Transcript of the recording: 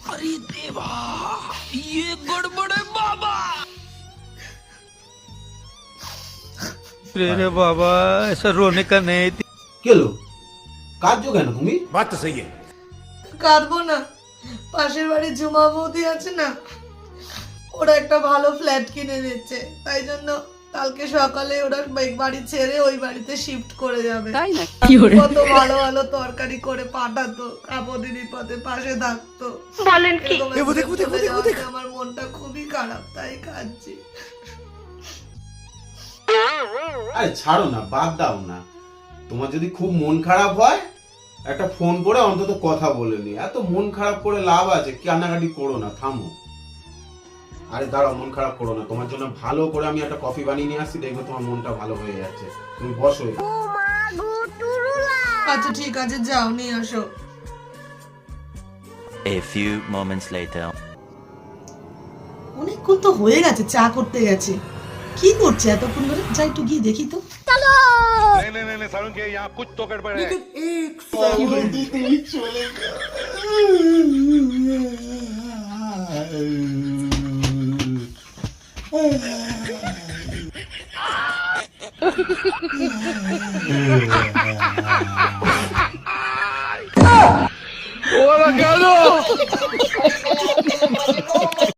अरे देवा, ये गड़बड़ है बाबा। रे बाबा, ऐसा रोने का नहीं। কেলো কাঁদছো কেন তুমি? কাঁদবো না, পাশের বাড়ির ঝুমা বৌদি আছে না, ওরা একটা ভালো ফ্ল্যাট কিনে নিচ্ছে, তাই জন্য কালকে সকালে ওরা বাড়ি ছেড়ে ওই বাড়িতে শিফট করে যাবে। তাই না? কত ভালো ভালো তরকারি করে পাঠাতো, আপদে বিপদে পাশে থাকতো। বলেন কি? আমার মনটা খুবই খারাপ, তাই কাঁদছি। আরে ছাড়ো না, বাদ দাও না। তোমার যদি খুব মন খারাপ হয় একটা ফোন করে অন্তত কথা বলে নি। এত মন খারাপ করে লাভ আছে? কান্নাকাটি করো না, থামো। আরে দাঁড়াও, মন খারাপ করো না। তোমার জন্য ভালো করে আমি একটা কফি বানিয়ে নিয়ে আসছি, দেখবে তোমার মনটা ভালো হয়ে যাচ্ছে। তুমি বসো। আচ্ছা ঠিক আছে, যাও নিয়ে আসো। A few moments later. অনেকক্ষণ তো হয়ে গেছে, চা করতে গেছে। কি করছে এতক্ষণ ধরে? যাই একটু গিয়ে দেখি তো। नहीं सारुण के यहाँ कुछ तो गड़बड़ है। ओ